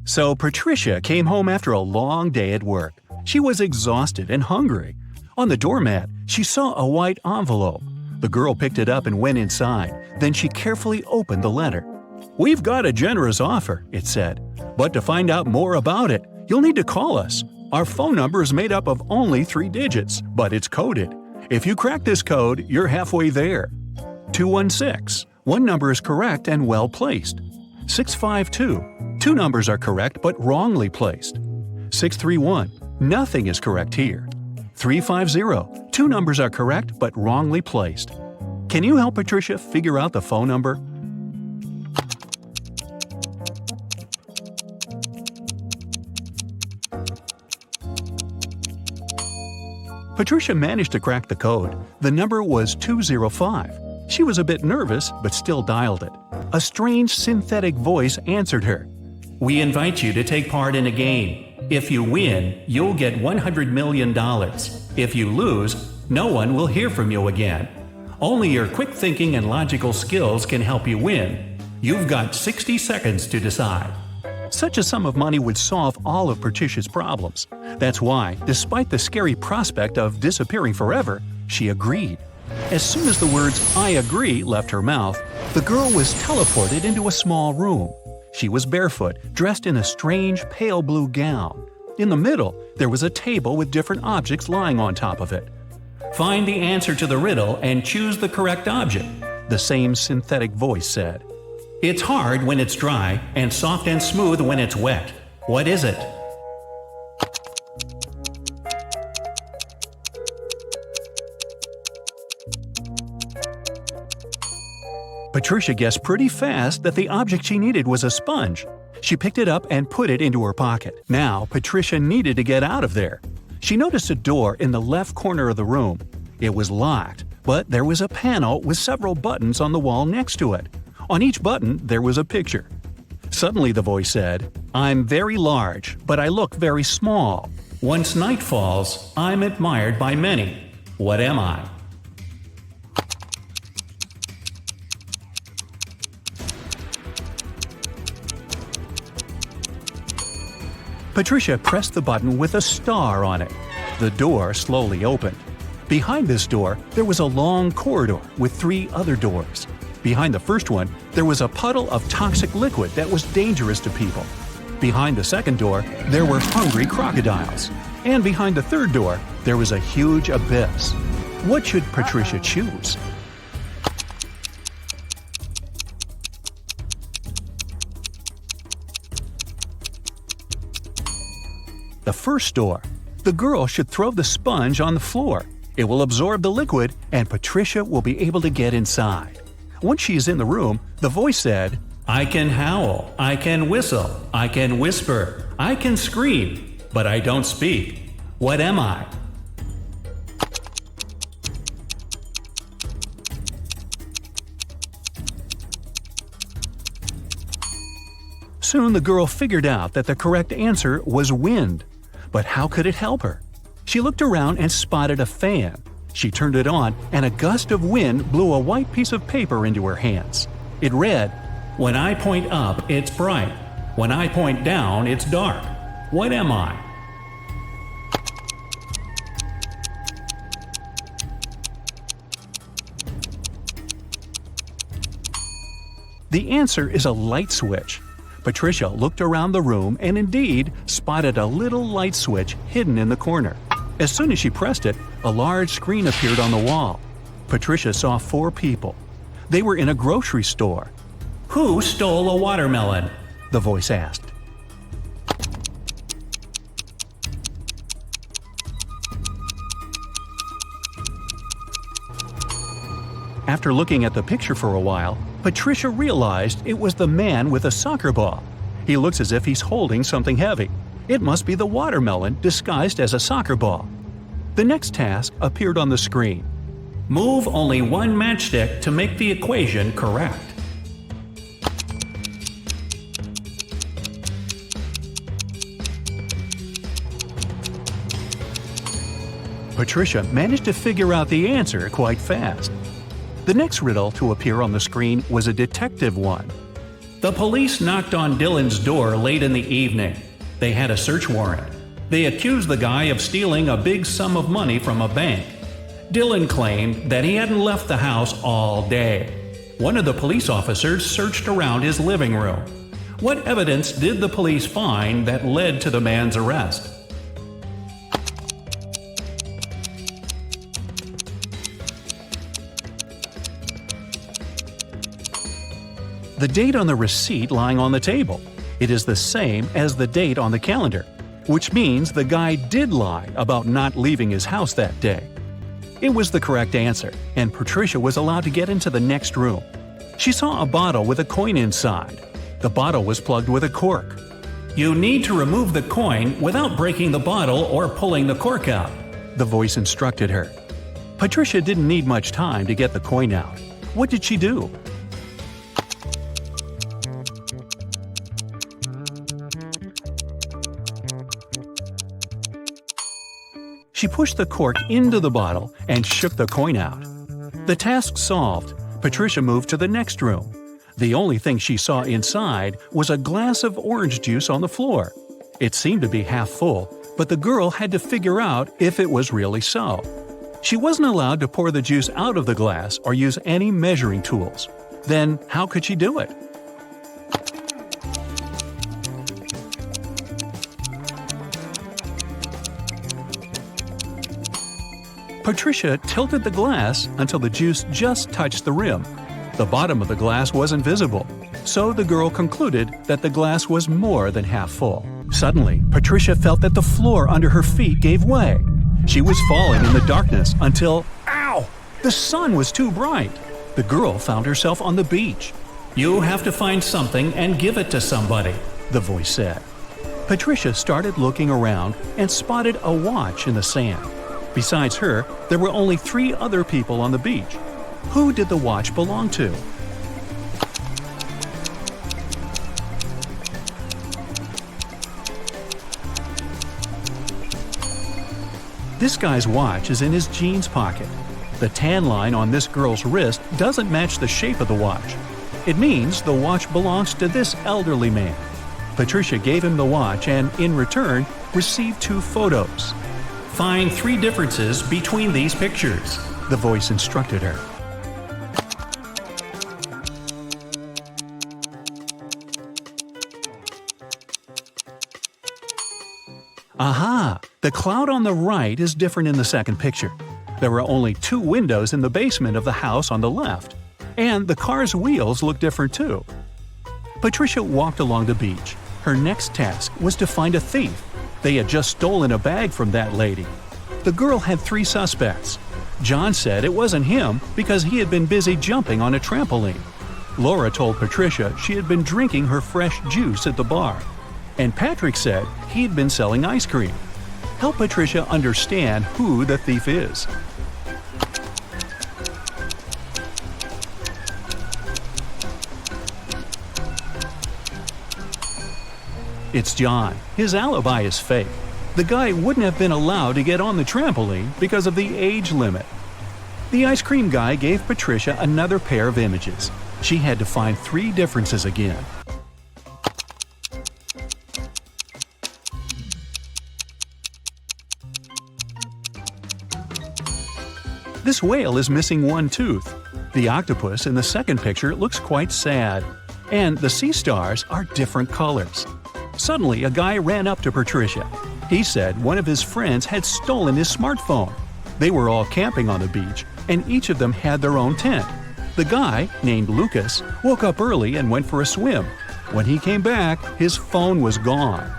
So Patricia came home after a long day at work. She was exhausted and hungry. On the doormat, she saw a white envelope. The girl picked it up and went inside. Then she carefully opened the letter. "We've got a generous offer," it said. "But to find out more about it, you'll need to call us. Our phone number is made up of only 3 digits, but it's coded. If you crack this code, you're halfway there. 216. One number is correct and well placed. 652. 2 numbers are correct but wrongly placed. 631. Nothing is correct here. 350. 2 numbers are correct but wrongly placed. Can you help Patricia figure out the phone number?" Patricia managed to crack the code. The number was 205. She was a bit nervous, but still dialed it. A strange synthetic voice answered her. "We invite you to take part in a game. If you win, you'll get $100 million. If you lose, no one will hear from you again. Only your quick thinking and logical skills can help you win. You've got 60 seconds to decide." Such a sum of money would solve all of Patricia's problems. That's why, despite the scary prospect of disappearing forever, she agreed. As soon as the words "I agree" left her mouth, the girl was teleported into a small room. She was barefoot, dressed in a strange pale blue gown. In the middle, there was a table with different objects lying on top of it. "Find the answer to the riddle and choose the correct object," the same synthetic voice said. "It's hard when it's dry and soft and smooth when it's wet. What is it?" Patricia guessed pretty fast that the object she needed was a sponge. She picked it up and put it into her pocket. Now, Patricia needed to get out of there. She noticed a door in the left corner of the room. It was locked, but there was a panel with several buttons on the wall next to it. On each button, there was a picture. Suddenly the voice said, "I'm very large, but I look very small. Once night falls, I'm admired by many. What am I?" Patricia pressed the button with a star on it. The door slowly opened. Behind this door, there was a long corridor with 3 other doors. Behind the first one, there was a puddle of toxic liquid that was dangerous to people. Behind the second door, there were hungry crocodiles. And behind the third door, there was a huge abyss. What should Patricia choose? The first door. The girl should throw the sponge on the floor. It will absorb the liquid, and Patricia will be able to get inside. Once she is in the room, the voice said, "I can howl, I can whistle, I can whisper, I can scream, but I don't speak. What am I?" Soon the girl figured out that the correct answer was wind. But how could it help her? She looked around and spotted a fan. She turned it on, and a gust of wind blew a white piece of paper into her hands. It read, "When I point up, it's bright. When I point down, it's dark. What am I?" The answer is a light switch. Patricia looked around the room and indeed spotted a little light switch hidden in the corner. As soon as she pressed it, a large screen appeared on the wall. Patricia saw 4 people. They were in a grocery store. "Who stole a watermelon?" the voice asked. After looking at the picture for a while, Patricia realized it was the man with a soccer ball. He looks as if he's holding something heavy. It must be the watermelon disguised as a soccer ball. The next task appeared on the screen. Move only 1 matchstick to make the equation correct. Patricia managed to figure out the answer quite fast. The next riddle to appear on the screen was a detective one. The police knocked on Dylan's door late in the evening. They had a search warrant. They accused the guy of stealing a big sum of money from a bank. Dylan claimed that he hadn't left the house all day. One of the police officers searched around his living room. What evidence did the police find that led to the man's arrest? The date on the receipt lying on the table. It is the same as the date on the calendar, which means the guy did lie about not leaving his house that day. It was the correct answer, and Patricia was allowed to get into the next room. She saw a bottle with a coin inside. The bottle was plugged with a cork. You need to remove the coin without breaking the bottle or pulling the cork out, the voice instructed her. Patricia didn't need much time to get the coin out. What did she do? She pushed the cork into the bottle and shook the coin out. The task solved, Patricia moved to the next room. The only thing she saw inside was a glass of orange juice on the floor. It seemed to be half full, but the girl had to figure out if it was really so. She wasn't allowed to pour the juice out of the glass or use any measuring tools. Then how could she do it? Patricia tilted the glass until the juice just touched the rim. The bottom of the glass wasn't visible, so the girl concluded that the glass was more than half full. Suddenly, Patricia felt that the floor under her feet gave way. She was falling in the darkness until, ow! The sun was too bright. The girl found herself on the beach. You have to find something and give it to somebody, the voice said. Patricia started looking around and spotted a watch in the sand. Besides her, there were only 3 other people on the beach. Who did the watch belong to? This guy's watch is in his jeans pocket. The tan line on this girl's wrist doesn't match the shape of the watch. It means the watch belongs to this elderly man. Patricia gave him the watch and, in return, received 2 photos. Find 3 differences between these pictures, the voice instructed her. Aha! The cloud on the right is different in the second picture. There were only 2 windows in the basement of the house on the left. And the car's wheels look different too. Patricia walked along the beach. Her next task was to find a thief. They had just stolen a bag from that lady. The girl had 3 suspects. John said it wasn't him because he had been busy jumping on a trampoline. Laura told Patricia she had been drinking her fresh juice at the bar. And Patrick said he'd been selling ice cream. Help Patricia understand who the thief is. It's John. His alibi is fake. The guy wouldn't have been allowed to get on the trampoline because of the age limit. The ice cream guy gave Patricia another pair of images. She had to find 3 differences again. This whale is missing 1 tooth. The octopus in the second picture looks quite sad. And the sea stars are different colors. Suddenly, a guy ran up to Patricia. He said one of his friends had stolen his smartphone. They were all camping on the beach, and each of them had their own tent. The guy, named Lucas, woke up early and went for a swim. When he came back, his phone was gone.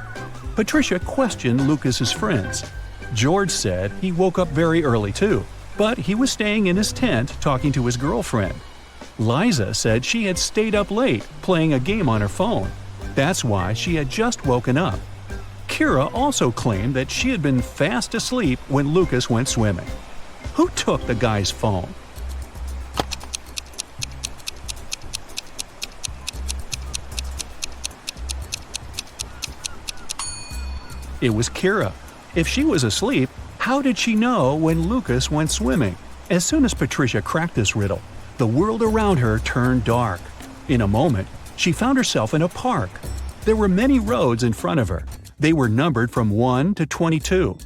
Patricia questioned Lucas's friends. George said he woke up very early too, but he was staying in his tent talking to his girlfriend. Liza said she had stayed up late playing a game on her phone. That's why she had just woken up. Kira also claimed that she had been fast asleep when Lucas went swimming. Who took the guy's phone? It was Kira. If she was asleep, how did she know when Lucas went swimming? As soon as Patricia cracked this riddle, the world around her turned dark. In a moment, She found herself in a park. There were many roads in front of her. They were numbered from 1 to 22.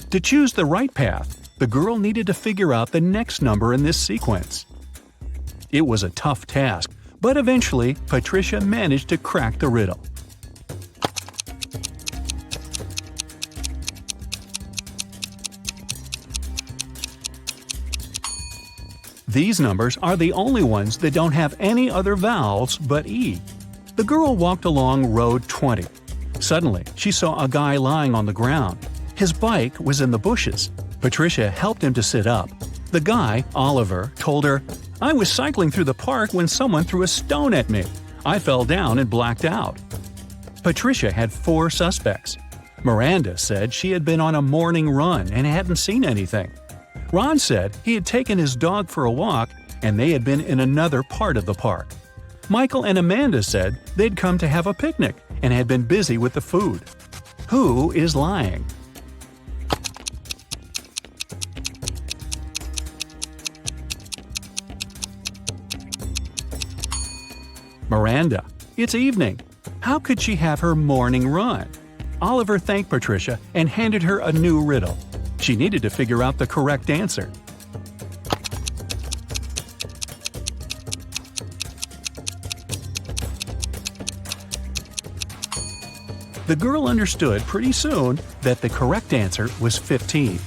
To choose the right path, the girl needed to figure out the next number in this sequence. It was a tough task, but eventually Patricia managed to crack the riddle. These numbers are the only ones that don't have any other vowels but E. The girl walked along road 20. Suddenly, she saw a guy lying on the ground. His bike was in the bushes. Patricia helped him to sit up. The guy, Oliver, told her, "I was cycling through the park when someone threw a stone at me. I fell down and blacked out." Patricia had 4 suspects. Miranda said she had been on a morning run and hadn't seen anything. Ron said he had taken his dog for a walk and they had been in another part of the park. Michael and Amanda said they'd come to have a picnic and had been busy with the food. Who is lying? Miranda. It's evening. How could she have her morning run? Oliver thanked Patricia and handed her a new riddle. She needed to figure out the correct answer. The girl understood pretty soon that the correct answer was 15.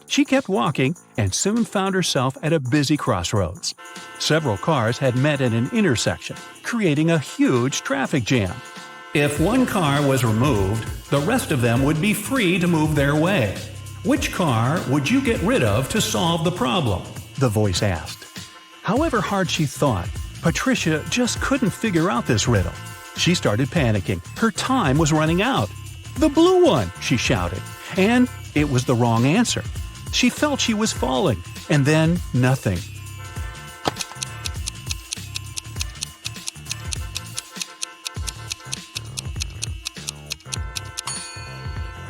She kept walking and soon found herself at a busy crossroads. Several cars had met at an intersection, creating a huge traffic jam. If one car was removed, the rest of them would be free to move their way. Which car would you get rid of to solve the problem? The voice asked. However hard she thought, Patricia just couldn't figure out this riddle. She started panicking. Her time was running out. "The blue one!" she shouted. And it was the wrong answer. She felt she was falling, and then nothing.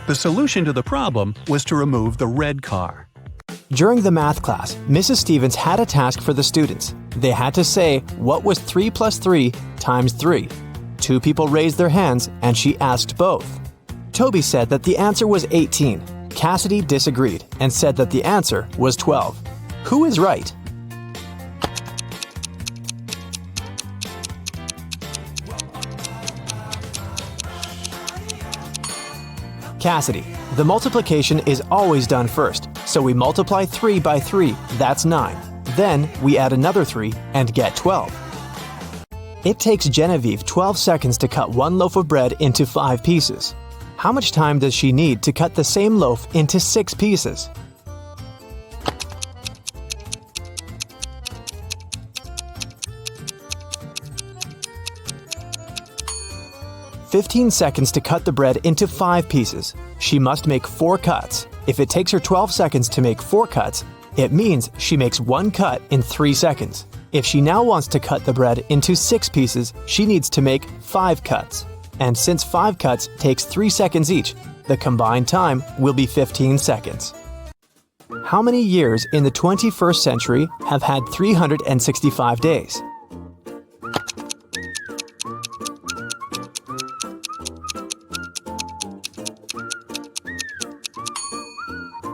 The solution to the problem was to remove the red car. During the math class, Mrs. Stevens had a task for the students. They had to say, what was 3 plus 3 times 3? 2 people raised their hands, and she asked both. Toby said that the answer was 18. Cassidy disagreed and said that the answer was 12. Who is right? Cassidy. The multiplication is always done first, so we multiply 3 by 3, that's 9. Then we add another 3 and get 12. It takes Genevieve 12 seconds to cut one loaf of bread into 5 pieces. How much time does she need to cut the same loaf into 6 pieces? "15 seconds to cut the bread into 5 pieces. She must make 4 cuts. If it takes her 12 seconds to make 4 cuts, it means she makes 1 cut in 3 seconds. If she now wants to cut the bread into 6 pieces, she needs to make 5 cuts. And since 5 cuts takes 3 seconds each, the combined time will be 15 seconds. How many years in the 21st century have had 365 days?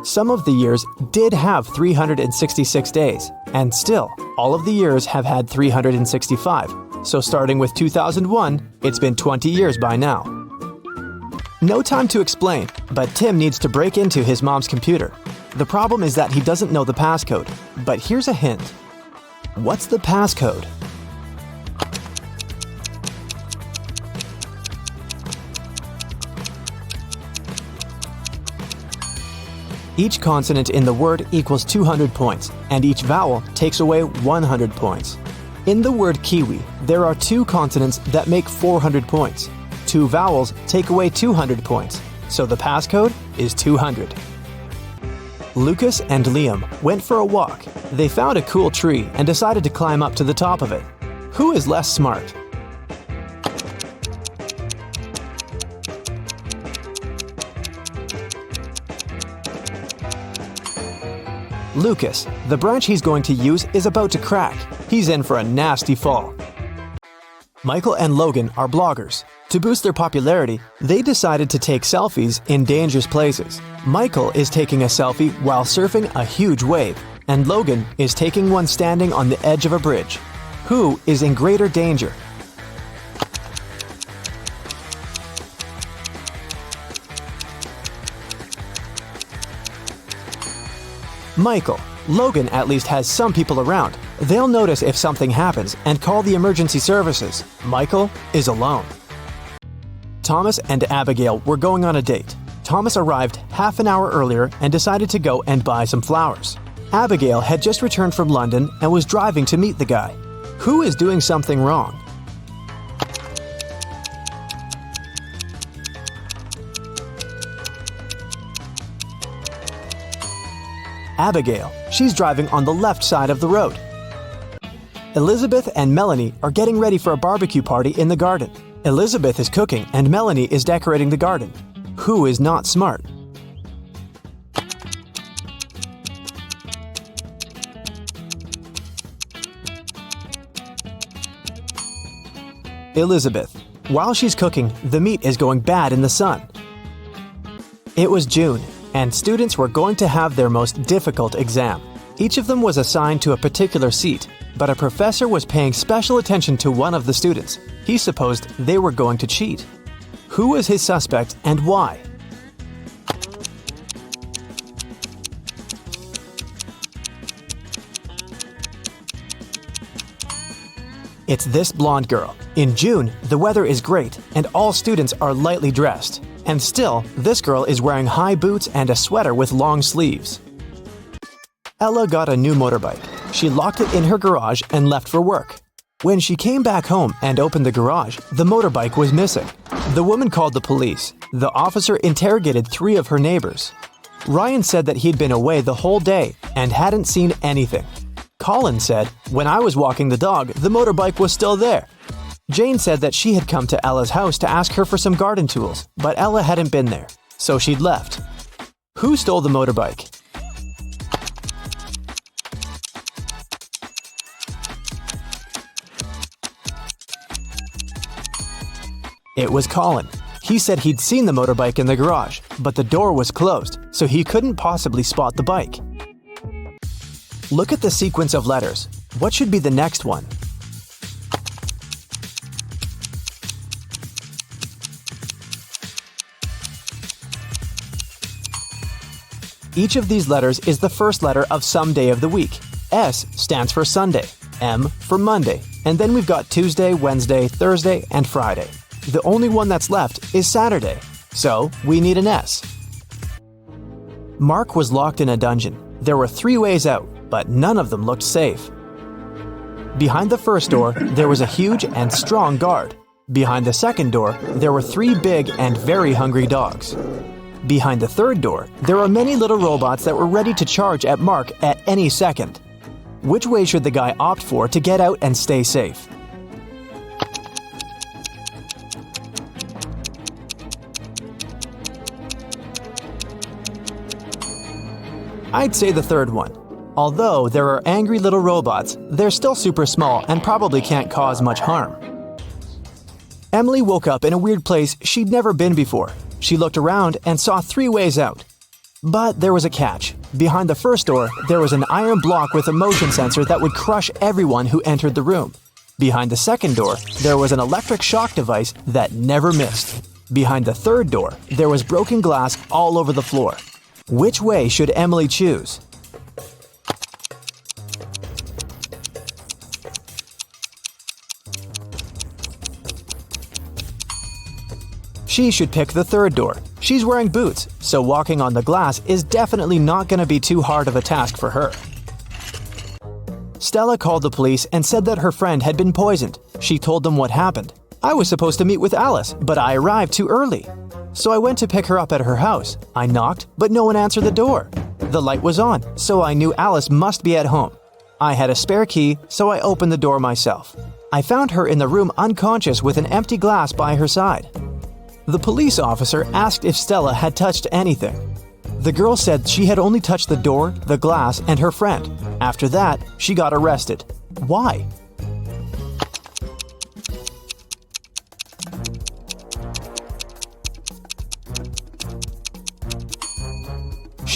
Some of the years did have 366 days, and still, all of the years have had 365. So starting with 2001, it's been 20 years by now. No time to explain, but Tim needs to break into his mom's computer. The problem is that he doesn't know the passcode, but here's a hint. What's the passcode? Each consonant in the word equals 200 points, and each vowel takes away 100 points. In the word kiwi, there are 2 consonants that make 400 points. 2 vowels take away 200 points, so the passcode is 200. Lucas and Liam went for a walk. They found a cool tree and decided to climb up to the top of it. Who is less smart? Lucas. The branch he's going to use is about to crack. He's in for a nasty fall. Michael and Logan are bloggers. To boost their popularity, they decided to take selfies in dangerous places. Michael is taking a selfie while surfing a huge wave, and Logan is taking one standing on the edge of a bridge. Who is in greater danger? Michael. Logan at least has some people around. They'll notice if something happens and call the emergency services. Michael is alone. Thomas and Abigail were going on a date. Thomas arrived half an hour earlier and decided to go and buy some flowers. Abigail had just returned from London and was driving to meet the guy. Who is doing something wrong? Abigail. She's driving on the left side of the road. Elizabeth and Melanie are getting ready for a barbecue party in the garden. Elizabeth is cooking and Melanie is decorating the garden. Who is not smart? Elizabeth. While she's cooking, the meat is going bad in the sun. It was June, and students were going to have their most difficult exam. Each of them was assigned to a particular seat, but a professor was paying special attention to one of the students. He supposed they were going to cheat. Who was his suspect and why? It's this blonde girl. In June, the weather is great and all students are lightly dressed. And still, this girl is wearing high boots and a sweater with long sleeves. Ella got a new motorbike. She locked it in her garage and left for work. When she came back home and opened the garage, the motorbike was missing. The woman called the police. The officer interrogated 3 of her neighbors. Ryan said that he'd been away the whole day and hadn't seen anything. Colin said, "When I was walking the dog, the motorbike was still there." Jane said that she had come to Ella's house to ask her for some garden tools, but Ella hadn't been there, so she'd left. Who stole the motorbike? It was Colin. He said he'd seen the motorbike in the garage, but the door was closed, so he couldn't possibly spot the bike. Look at the sequence of letters. What should be the next one? Each of these letters is the first letter of some day of the week. S stands for Sunday, M for Monday, and then we've got Tuesday, Wednesday, Thursday, and Friday. The only one that's left is Saturday, so we need an S. Mark was locked in a dungeon. There were 3 ways out, but none of them looked safe. Behind the first door, there was a huge and strong guard. Behind the second door, there were 3 big and very hungry dogs. Behind the third door, there were many little robots that were ready to charge at Mark at any second. Which way should the guy opt for to get out and stay safe? I'd say the third one. Although there are angry little robots, they're still super small and probably can't cause much harm. Emily woke up in a weird place she'd never been before. She looked around and saw 3 ways out. But there was a catch. Behind the first door, there was an iron block with a motion sensor that would crush everyone who entered the room. Behind the second door, there was an electric shock device that never missed. Behind the third door, there was broken glass all over the floor. Which way should Emily choose? She should pick the third door. She's wearing boots, so walking on the glass is definitely not going to be too hard of a task for her. Stella called the police and said that her friend had been poisoned. She told them what happened. I was supposed to meet with Alice, but I arrived too early. So I went to pick her up at her house. I knocked, but no one answered the door. The light was on, so I knew Alice must be at home. I had a spare key, so I opened the door myself. I found her in the room unconscious with an empty glass by her side. The police officer asked if Stella had touched anything. The girl said she had only touched the door, the glass, and her friend. After that, she got arrested. Why?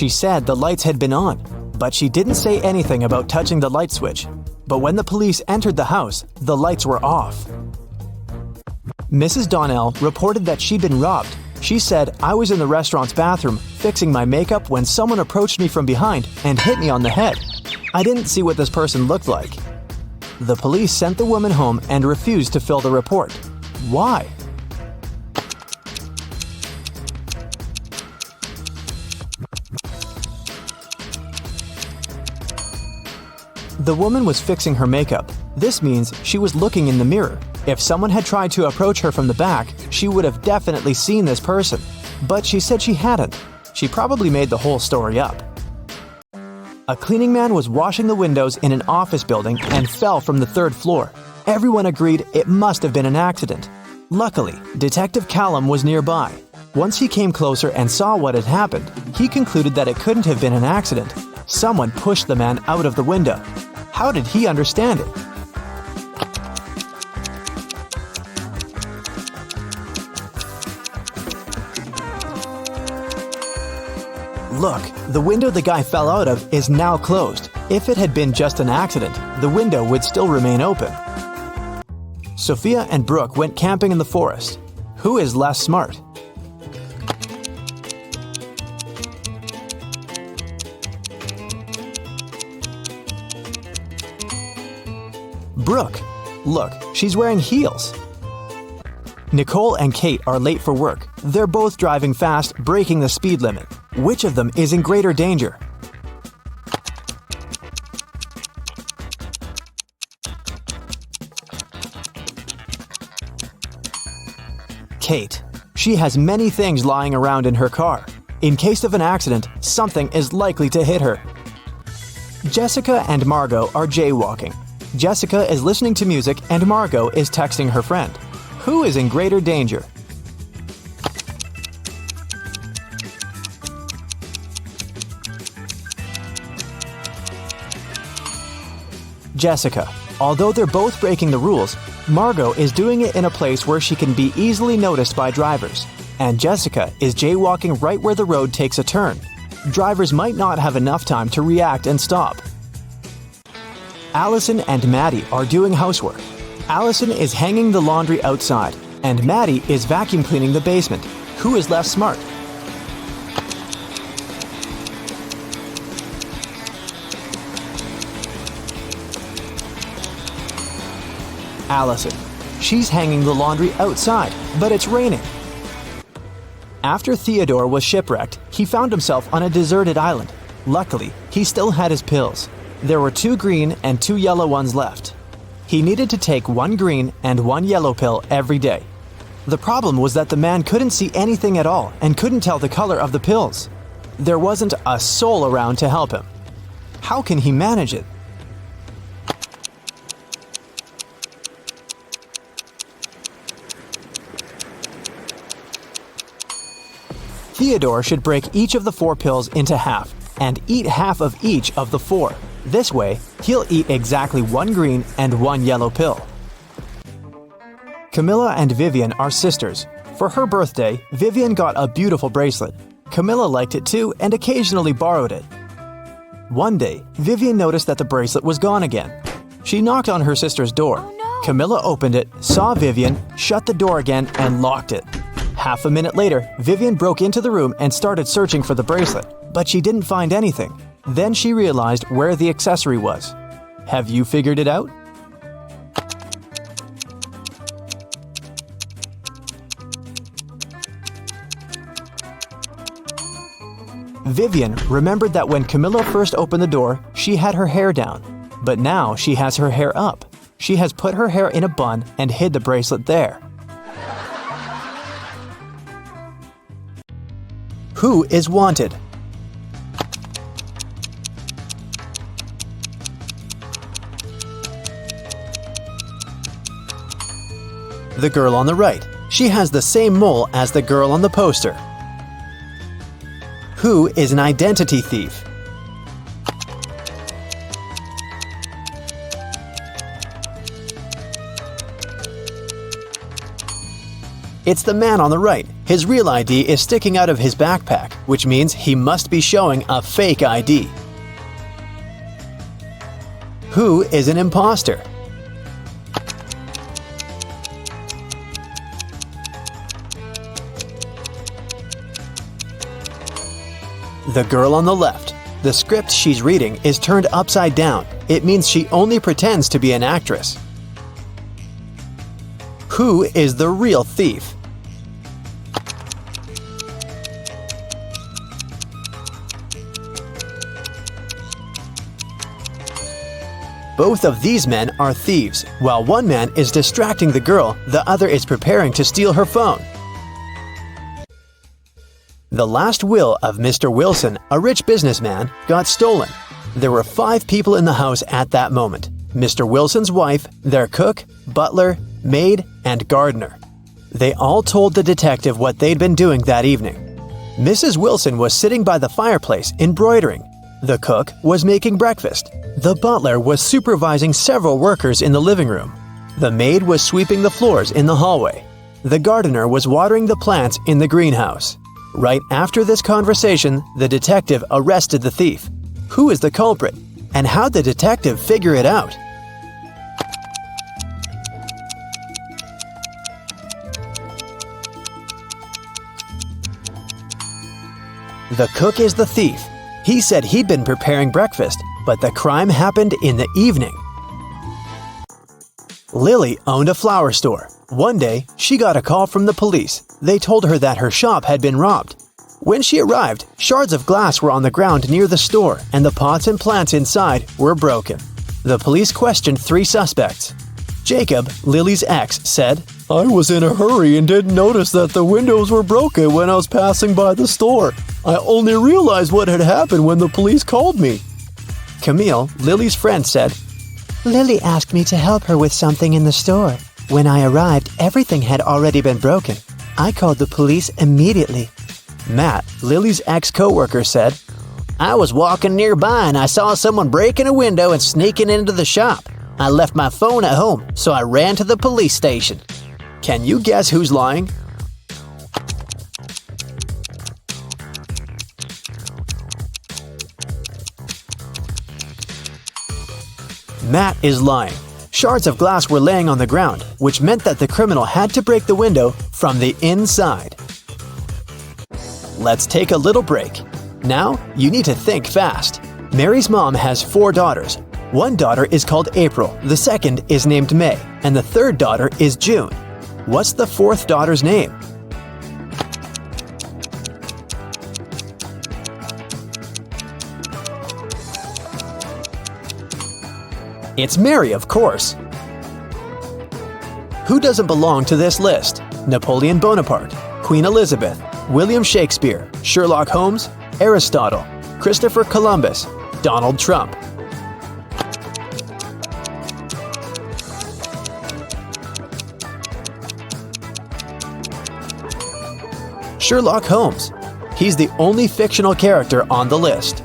She said the lights had been on, but she didn't say anything about touching the light switch. But when the police entered the house, the lights were off. Mrs. Donnell reported that she'd been robbed. She said, "I was in the restaurant's bathroom fixing my makeup when someone approached me from behind and hit me on the head. I didn't see what this person looked like." The police sent the woman home and refused to fill the report. Why? The woman was fixing her makeup. This means she was looking in the mirror. If someone had tried to approach her from the back, she would have definitely seen this person. But she said she hadn't. She probably made the whole story up. A cleaning man was washing the windows in an office building and fell from the 3rd floor. Everyone agreed it must have been an accident. Luckily, Detective Callum was nearby. Once he came closer and saw what had happened, he concluded that it couldn't have been an accident. Someone pushed the man out of the window. How did he understand it? Look, the window the guy fell out of is now closed. If it had been just an accident, the window would still remain open. Sophia and Brooke went camping in the forest. Who is less smart? Brooke. Look, she's wearing heels. Nicole and Kate are late for work. They're both driving fast, breaking the speed limit. Which of them is in greater danger? Kate. She has many things lying around in her car. In case of an accident, something is likely to hit her. Jessica and Margot are jaywalking. Jessica is listening to music and Margot is texting her friend. Who is in greater danger? Jessica. Although they're both breaking the rules, Margot is doing it in a place where she can be easily noticed by drivers. And Jessica is jaywalking right where the road takes a turn. Drivers might not have enough time to react and stop. Allison and Maddie are doing housework. Allison is hanging the laundry outside, and Maddie is vacuum cleaning the basement. Who is less smart? Allison. She's hanging the laundry outside, but it's raining. After Theodore was shipwrecked, he found himself on a deserted island. Luckily, he still had his pills. There were 2 green and 2 yellow ones left. He needed to take 1 green and 1 yellow pill every day. The problem was that the man couldn't see anything at all and couldn't tell the color of the pills. There wasn't a soul around to help him. How can he manage it? Theodore should break each of the 4 pills into half and eat half of each of the 4. This way, he'll eat exactly 1 green and 1 yellow pill. Camilla and Vivian are sisters. For her birthday, Vivian got a beautiful bracelet. Camilla liked it too and occasionally borrowed it. One day, Vivian noticed that the bracelet was gone again. She knocked on her sister's door. Oh, no. Camilla opened it, saw Vivian, shut the door again, and locked it. Half a minute later, Vivian broke into the room and started searching for the bracelet, but she didn't find anything. Then she realized where the accessory was. Have you figured it out? Vivian remembered that when Camilla first opened the door, she had her hair down. But now she has her hair up. She has put her hair in a bun and hid the bracelet there. Who is wanted? The girl on the right. She has the same mole as the girl on the poster. Who is an identity thief? It's the man on the right. His real ID is sticking out of his backpack, which means he must be showing a fake ID. Who is an imposter? The girl on the left. The script she's reading is turned upside down. It means she only pretends to be an actress. Who is the real thief? Both of these men are thieves. While one man is distracting the girl, the other is preparing to steal her phone. The last will of Mr. Wilson, a rich businessman, got stolen. There were 5 people in the house at that moment: Mr. Wilson's wife, their cook, butler, maid, and gardener. They all told the detective what they'd been doing that evening. Mrs. Wilson was sitting by the fireplace embroidering. The cook was making breakfast. The butler was supervising several workers in the living room. The maid was sweeping the floors in the hallway. The gardener was watering the plants in the greenhouse. Right after this conversation, the detective arrested the thief. Who is the culprit? And how'd the detective figure it out? The cook is the thief. He said he'd been preparing breakfast, but the crime happened in the evening. Lily owned a flower store. One day, she got a call from the police. They told her that her shop had been robbed. When she arrived, shards of glass were on the ground near the store, and the pots and plants inside were broken. The police questioned 3 suspects. Jacob, Lily's ex, said, "I was in a hurry and didn't notice that the windows were broken when I was passing by the store. I only realized what had happened when the police called me." Camille, Lily's friend, said, "Lily asked me to help her with something in the store. When I arrived, everything had already been broken. I called the police immediately." Matt, Lily's ex-coworker, said, "I was walking nearby and I saw someone breaking a window and sneaking into the shop. I left my phone at home, so I ran to the police station." Can you guess who's lying? Matt is lying. Shards of glass were laying on the ground, which meant that the criminal had to break the window from the inside. Let's take a little break. Now, you need to think fast. Mary's mom has 4 daughters. One daughter is called April, the second is named May, and the third daughter is June. What's the 4th daughter's name? It's Mary, of course. Who doesn't belong to this list? Napoleon Bonaparte, Queen Elizabeth, William Shakespeare, Sherlock Holmes, Aristotle, Christopher Columbus, Donald Trump. Sherlock Holmes. He's the only fictional character on the list.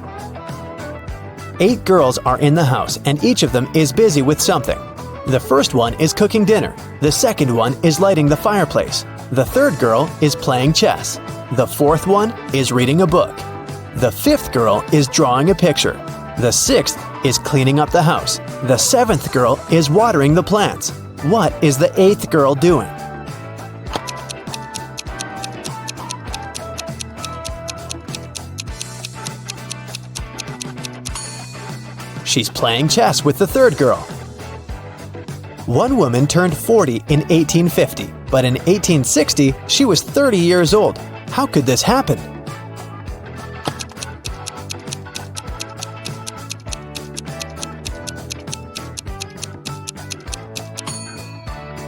8 girls are in the house, and each of them is busy with something. The first one is cooking dinner. The second one is lighting the fireplace. The third girl is playing chess. The fourth one is reading a book. The 5th girl is drawing a picture. The 6th is cleaning up the house. The 7th girl is watering the plants. What is the 8th girl doing? She's playing chess with the 3rd girl. One woman turned 40 in 1850, but in 1860, she was 30 years old. How could this happen?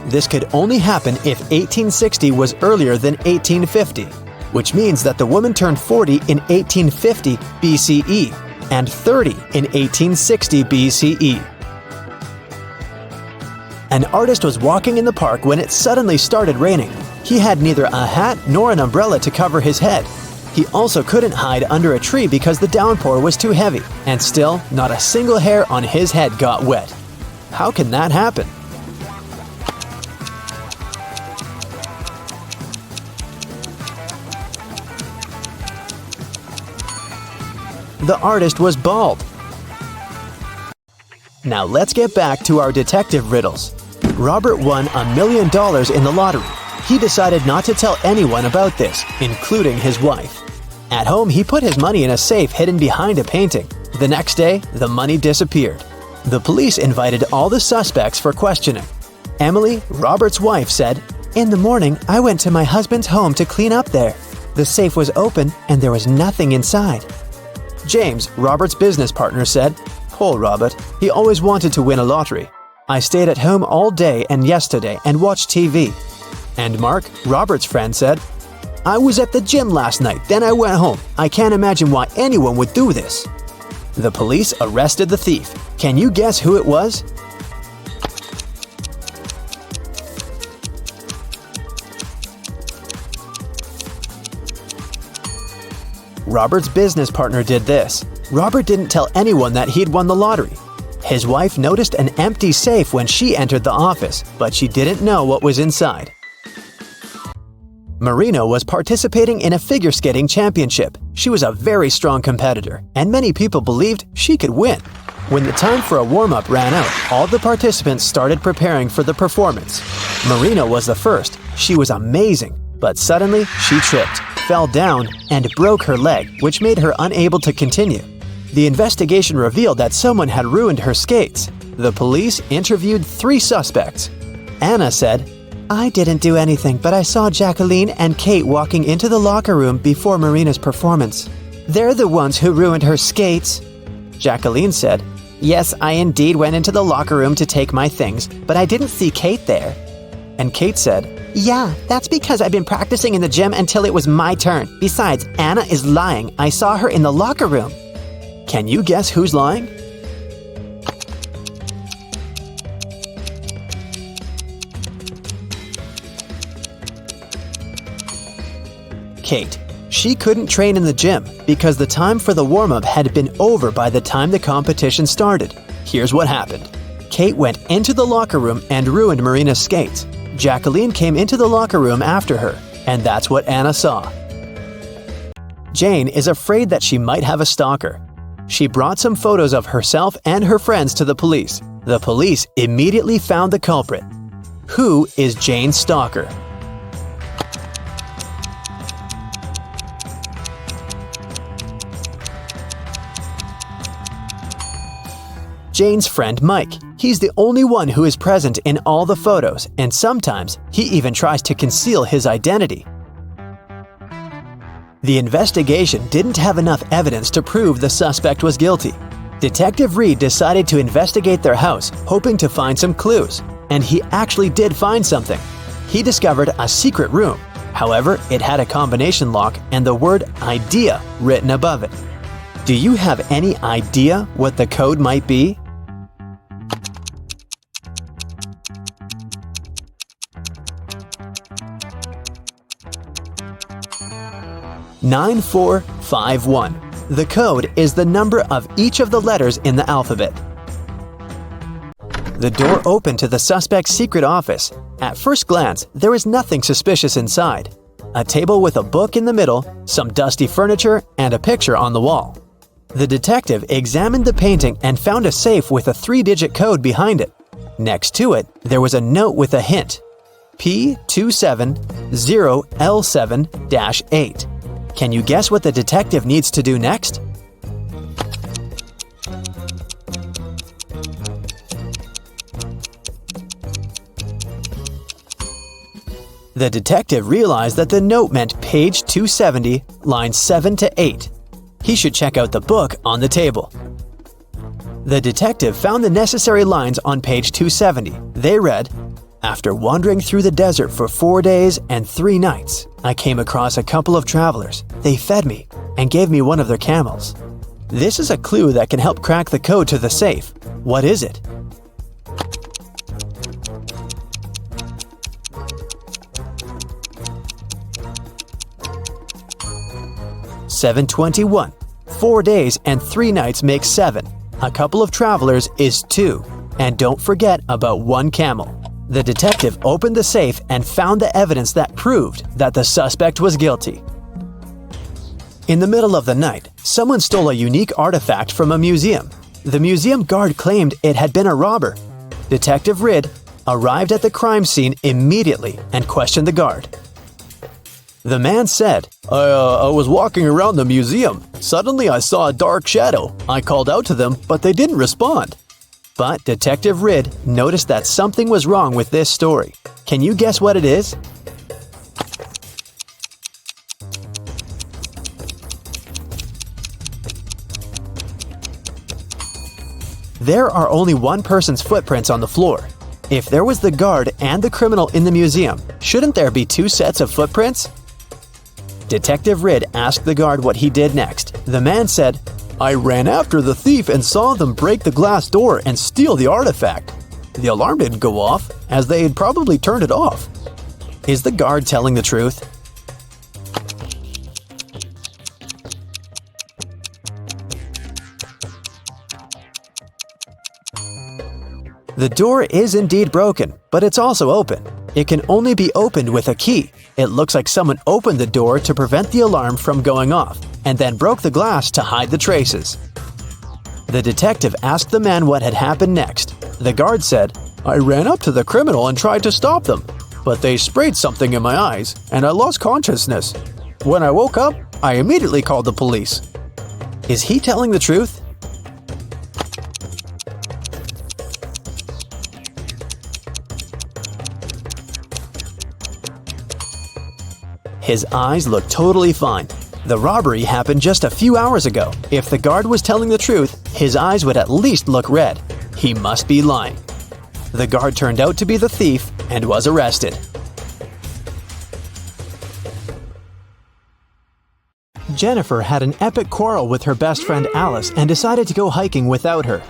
This could only happen if 1860 was earlier than 1850, which means that the woman turned 40 in 1850 BCE and 30 in 1860 BCE. An artist was walking in the park when it suddenly started raining. He had neither a hat nor an umbrella to cover his head. He also couldn't hide under a tree because the downpour was too heavy, and still, not a single hair on his head got wet. How can that happen? The artist was bald. Now let's get back to our detective riddles. Robert won $1 million in the lottery. He decided not to tell anyone about this, including his wife. At home, he put his money in a safe hidden behind a painting. The next day, the money disappeared. The police invited all the suspects for questioning. Emily, Robert's wife, said, "In the morning, I went to my husband's home to clean up there. The safe was open and there was nothing inside." James, Robert's business partner, said, "Poor Robert, he always wanted to win a lottery. I stayed at home all day and yesterday and watched TV." And Mark, Robert's friend, said, "I was at the gym last night, then I went home. I can't imagine why anyone would do this." The police arrested the thief. Can you guess who it was? Robert's business partner did this. Robert didn't tell anyone that he'd won the lottery. His wife noticed an empty safe when she entered the office, but she didn't know what was inside. Marina was participating in a figure skating championship. She was a very strong competitor, and many people believed she could win. When the time for a warm-up ran out, all the participants started preparing for the performance. Marina was the first. She was amazing, but suddenly she tripped, fell down, and broke her leg, which made her unable to continue. The investigation revealed that someone had ruined her skates. The police interviewed 3 suspects. Anna said, "I didn't do anything, but I saw Jacqueline and Kate walking into the locker room before Marina's performance. They're the ones who ruined her skates." Jacqueline said, "Yes, I indeed went into the locker room to take my things, but I didn't see Kate there." And Kate said, "Yeah, that's because I've been practicing in the gym until it was my turn. Besides, Anna is lying. I saw her in the locker room." Can you guess who's lying? Kate. She couldn't train in the gym because the time for the warm-up had been over by the time the competition started. Here's what happened. Kate went into the locker room and ruined Marina's skates. Jacqueline came into the locker room after her, and that's what Anna saw. Jane is afraid that she might have a stalker. She brought some photos of herself and her friends to the police. The police immediately found the culprit. Who is Jane's stalker? Jane's friend Mike. He's the only one who is present in all the photos, and sometimes he even tries to conceal his identity. The investigation didn't have enough evidence to prove the suspect was guilty. Detective Reed decided to investigate their house, hoping to find some clues, and he actually did find something. He discovered a secret room. However, it had a combination lock and the word "idea" written above it. Do you have any idea what the code might be? "9451. The code is the number of each of the letters in the alphabet." The door opened to the suspect's secret office. At first glance, there was nothing suspicious inside. A table with a book in the middle, some dusty furniture, and a picture on the wall. The detective examined the painting and found a safe with a 3-digit code behind it. Next to it, there was a note with a hint. P270L7-8. Can you guess what the detective needs to do next? The detective realized that the note meant page 270, lines 7 to 8. He should check out the book on the table. The detective found the necessary lines on page 270. They read, "After wandering through the desert for 4 days and 3 nights, I came across a couple of travelers. They fed me and gave me one of their camels." This is a clue that can help crack the code to the safe. What is it? "721. 4 days and 3 nights makes 7. A couple of travelers is 2. And don't forget about 1 camel." The detective opened the safe and found the evidence that proved that the suspect was guilty. In the middle of the night, someone stole a unique artifact from a museum. The museum guard claimed it had been a robber. Detective Ridd arrived at the crime scene immediately and questioned the guard. The man said, I was walking around the museum. Suddenly I saw a dark shadow. I called out to them, but they didn't respond. But Detective Ridd noticed that something was wrong with this story. Can you guess what it is? There are only one person's footprints on the floor. If there was the guard and the criminal in the museum, shouldn't there be two sets of footprints? Detective Ridd asked the guard what he did next. The man said, I ran after the thief and saw them break the glass door and steal the artifact. The alarm didn't go off, as they had probably turned it off. Is the guard telling the truth? The door is indeed broken, but it's also open. It can only be opened with a key. It looks like someone opened the door to prevent the alarm from going off, and then broke the glass to hide the traces. The detective asked the man what had happened next. The guard said, I ran up to the criminal and tried to stop them, but they sprayed something in my eyes, and I lost consciousness. When I woke up, I immediately called the police. Is he telling the truth? His eyes look totally fine. The robbery happened just a few hours ago. If the guard was telling the truth, his eyes would at least look red. He must be lying. The guard turned out to be the thief and was arrested. Jennifer had an epic quarrel with her best friend Alice and decided to go hiking without her.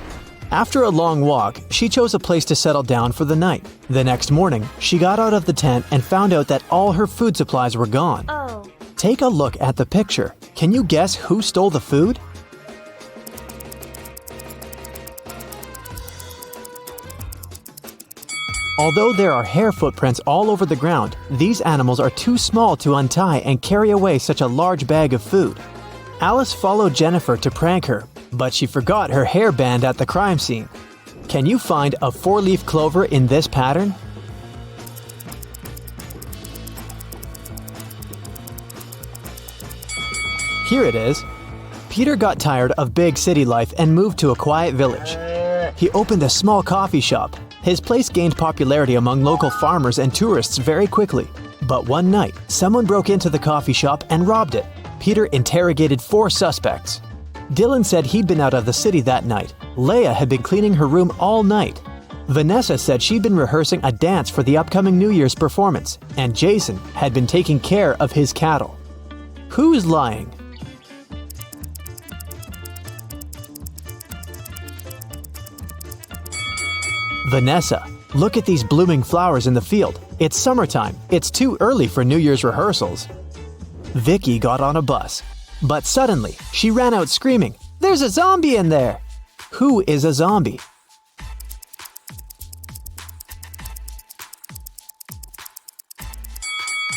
After a long walk, she chose a place to settle down for the night. The next morning, she got out of the tent and found out that all her food supplies were gone. Oh. Take a look at the picture. Can you guess who stole the food? Although there are hair footprints all over the ground, these animals are too small to untie and carry away such a large bag of food. Alice followed Jennifer to prank her, but she forgot her hairband at the crime scene. Can you find a four-leaf clover in this pattern? Here it is. Peter got tired of big city life and moved to a quiet village. He opened a small coffee shop. His place gained popularity among local farmers and tourists very quickly. But one night, someone broke into the coffee shop and robbed it. Peter interrogated 4 suspects. Dylan said he'd been out of the city that night. Leia had been cleaning her room all night. Vanessa said she'd been rehearsing a dance for the upcoming New Year's performance, and Jason had been taking care of his cattle. Who's lying? Vanessa, look at these blooming flowers in the field. It's summertime. It's too early for New Year's rehearsals. Vicky got on a bus. But suddenly, she ran out screaming, "There's a zombie in there!" Who is a zombie?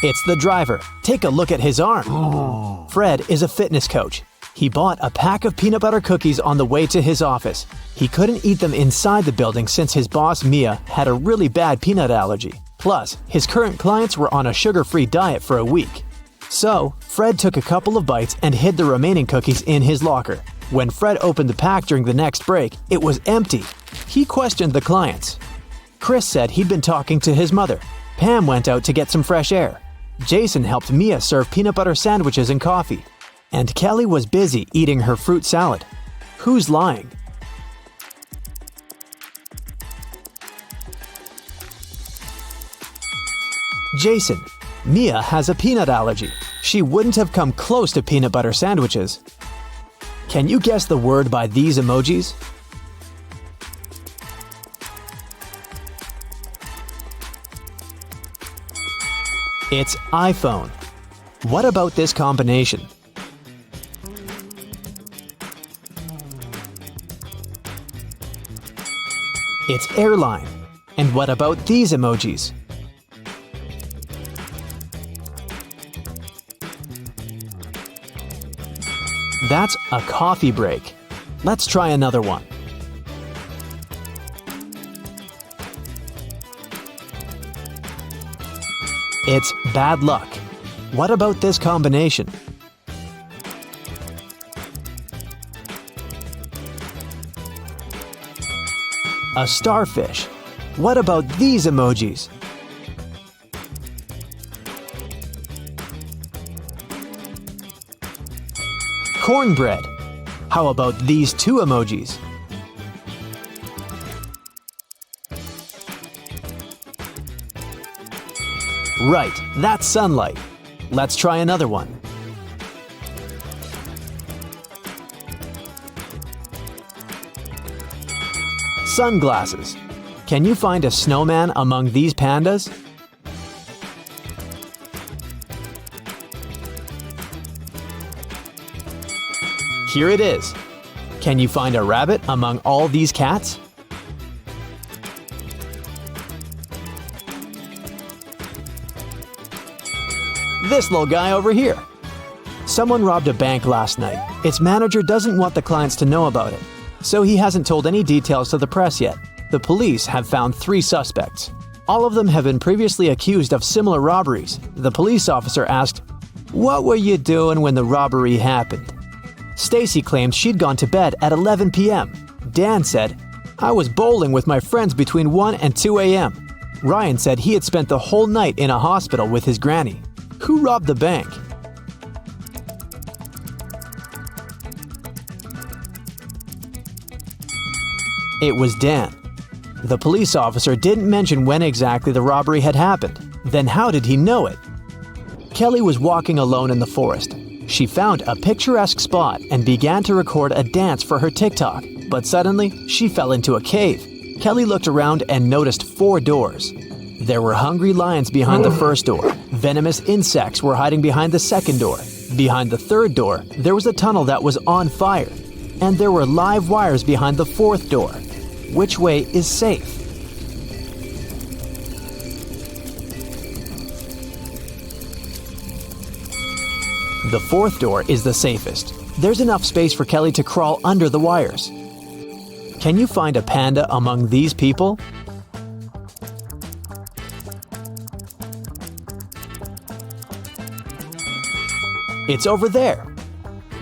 It's the driver. Take a look at his arm. Fred is a fitness coach. He bought a pack of peanut butter cookies on the way to his office. He couldn't eat them inside the building since his boss, Mia, had a really bad peanut allergy. Plus, his current clients were on a sugar-free diet for a week. So, Fred took a couple of bites and hid the remaining cookies in his locker. When Fred opened the pack during the next break, it was empty. He questioned the clients. Chris said he'd been talking to his mother. Pam went out to get some fresh air. Jason helped Mia serve peanut butter sandwiches and coffee. And Kelly was busy eating her fruit salad. Who's lying? Jason. Mia has a peanut allergy. She wouldn't have come close to peanut butter sandwiches. Can you guess the word by these emojis? It's iPhone. What about this combination? It's airline. And what about these emojis? That's a coffee break. Let's try another one. It's bad luck. What about this combination? A starfish. What about these emojis? Cornbread. How about these two emojis? Right, that's sunlight. Let's try another one. Sunglasses. Can you find a snowman among these pandas? Here it is. Can you find a rabbit among all these cats? This little guy over here. Someone robbed a bank last night. Its manager doesn't want the clients to know about it, so he hasn't told any details to the press yet. The police have found 3 suspects. All of them have been previously accused of similar robberies. The police officer asked, "What were you doing when the robbery happened?" Stacy claimed she'd gone to bed at 11 p.m. Dan said, "I was bowling with my friends between 1 and 2 a.m. Ryan said he had spent the whole night in a hospital with his granny. Who robbed the bank? It was Dan. The police officer didn't mention when exactly the robbery had happened. Then how did he know it? Kelly was walking alone in the forest. She found a picturesque spot and began to record a dance for her TikTok, but suddenly she fell into a cave. Kelly looked around and noticed 4 doors. There were hungry lions behind the first door. Venomous insects were hiding behind the second door. Behind the third door, there was a tunnel that was on fire. And there were live wires behind the fourth door. Which way is safe? The fourth door is the safest. There's enough space for Kelly to crawl under the wires. Can you find a panda among these people? It's over there.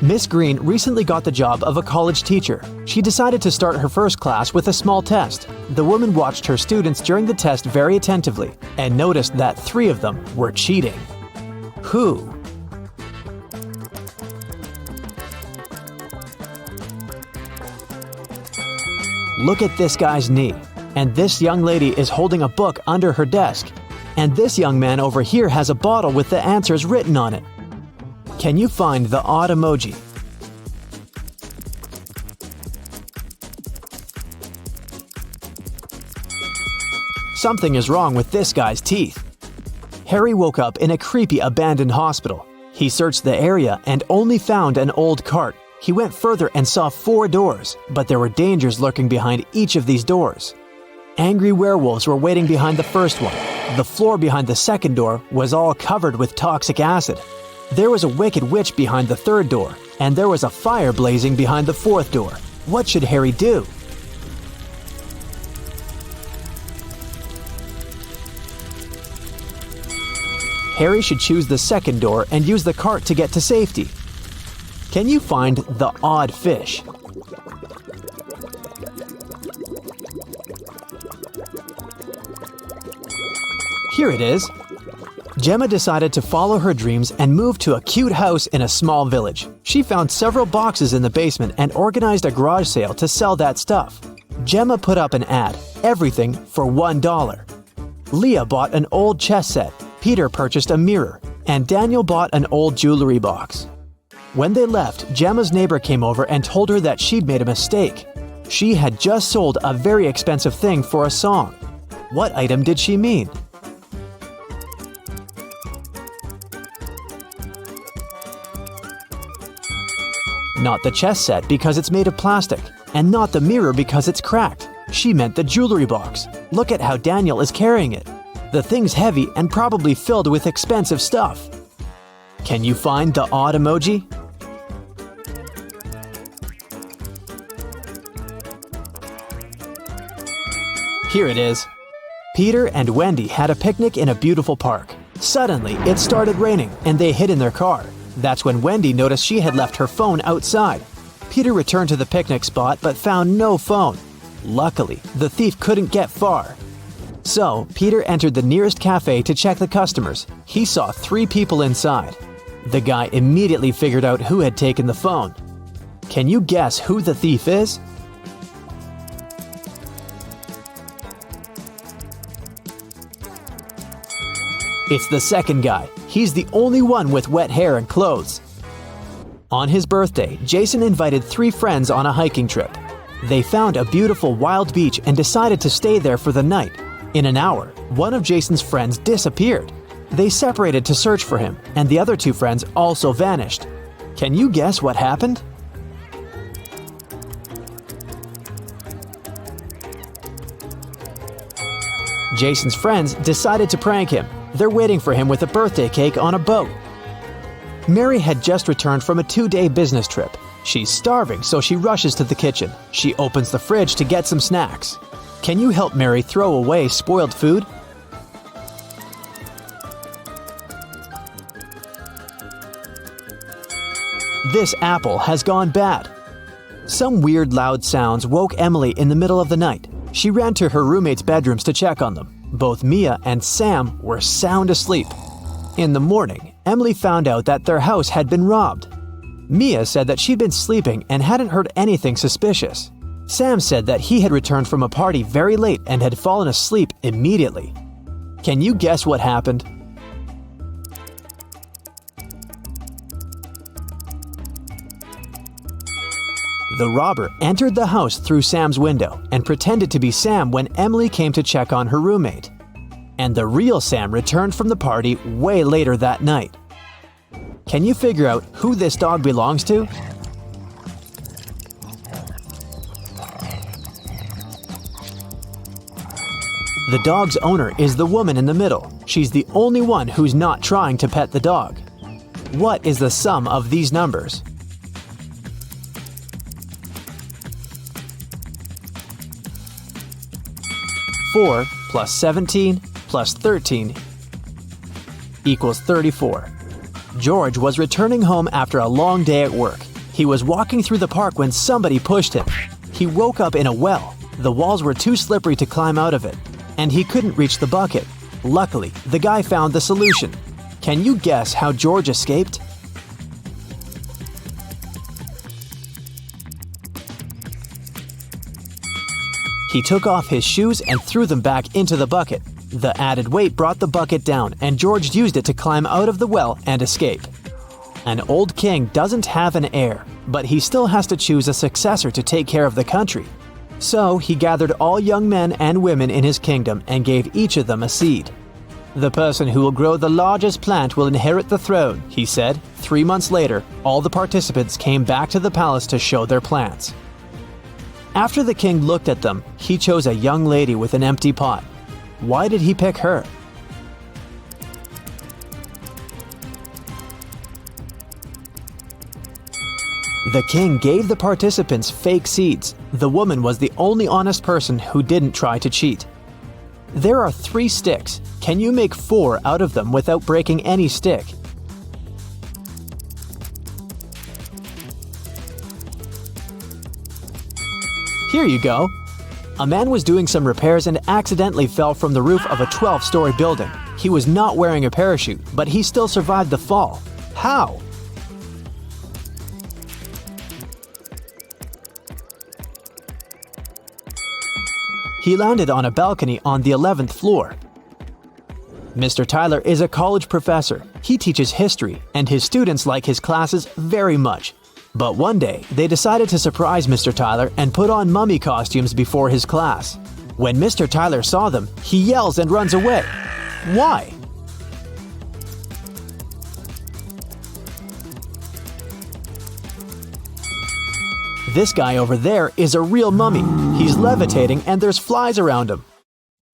Miss Green recently got the job of a college teacher. She decided to start her first class with a small test. The woman watched her students during the test very attentively and noticed that 3 of them were cheating. Who? Look at this guy's knee. And this young lady is holding a book under her desk. And this young man over here has a bottle with the answers written on it. Can you find the odd emoji? Something is wrong with this guy's teeth. Harry woke up in a creepy abandoned hospital. He searched the area and only found an old cart. He went further and saw 4 doors, but there were dangers lurking behind each of these doors. Angry werewolves were waiting behind the first one. The floor behind the second door was all covered with toxic acid. There was a wicked witch behind the third door, and there was a fire blazing behind the fourth door. What should Harry do? Harry should choose the second door and use the cart to get to safety. Can you find the odd fish? Here it is. Gemma decided to follow her dreams and move to a cute house in a small village. She found several boxes in the basement and organized a garage sale to sell that stuff. Gemma put up an ad, everything for $1. Leah bought an old chess set, Peter purchased a mirror, and Daniel bought an old jewelry box. When they left, Gemma's neighbor came over and told her that she'd made a mistake. She had just sold a very expensive thing for a song. What item did she mean? Not the chess set because it's made of plastic, and not the mirror because it's cracked. She meant the jewelry box. Look at how Daniel is carrying it. The thing's heavy and probably filled with expensive stuff. Can you find the odd emoji? Here it is. Peter and Wendy had a picnic in a beautiful park. Suddenly, it started raining and they hid in their car. That's when Wendy noticed she had left her phone outside. Peter returned to the picnic spot but found no phone. Luckily, the thief couldn't get far. So, Peter entered the nearest cafe to check the customers. He saw 3 people inside. The guy immediately figured out who had taken the phone. Can you guess who the thief is? It's the second guy. He's the only one with wet hair and clothes. On his birthday, Jason invited 3 friends on a hiking trip. They found a beautiful wild beach and decided to stay there for the night. In an hour, one of Jason's friends disappeared. They separated to search for him, and the other 2 friends also vanished. Can you guess what happened? Jason's friends decided to prank him. They're waiting for him with a birthday cake on a boat. Mary had just returned from a 2-day business trip. She's starving, so she rushes to the kitchen. She opens the fridge to get some snacks. Can you help Mary throw away spoiled food? This apple has gone bad. Some weird loud sounds woke Emily in the middle of the night. She ran to her roommates' bedrooms to check on them. Both Mia and Sam were sound asleep. In the morning, Emily found out that their house had been robbed. Mia said that she'd been sleeping and hadn't heard anything suspicious. Sam said that he had returned from a party very late and had fallen asleep immediately. Can you guess what happened? The robber entered the house through Sam's window and pretended to be Sam when Emily came to check on her roommate. And the real Sam returned from the party way later that night. Can you figure out who this dog belongs to? The dog's owner is the woman in the middle. She's the only one who's not trying to pet the dog. What is the sum of these numbers? Four plus 17 plus 13 equals 34. George was returning home after a long day at work. He was walking through the park when somebody pushed him. He woke up in a well. The walls were too slippery to climb out of it, and he couldn't reach the bucket. Luckily, the guy found the solution. Can you guess how George escaped? He took off his shoes and threw them back into the bucket. The added weight brought the bucket down, and George used it to climb out of the well and escape. An old king doesn't have an heir, but he still has to choose a successor to take care of the country. So he gathered all young men and women in his kingdom and gave each of them a seed. "The person who will grow the largest plant will inherit the throne," he said. 3 months later, all the participants came back to the palace to show their plants. After the king looked at them, he chose a young lady with an empty pot. Why did he pick her? The king gave the participants fake seeds. The woman was the only honest person who didn't try to cheat. There are 3 sticks. Can you make 4 out of them without breaking any stick? Here you go. A man was doing some repairs and accidentally fell from the roof of a 12-story building. He was not wearing a parachute, but he still survived the fall. How? He landed on a balcony on the 11th floor. Mr. Tyler is a college professor. He teaches history, and his students like his classes very much. But one day, they decided to surprise Mr. Tyler and put on mummy costumes before his class. When Mr. Tyler saw them, he yells and runs away. Why? This guy over there is a real mummy. He's levitating and there's flies around him.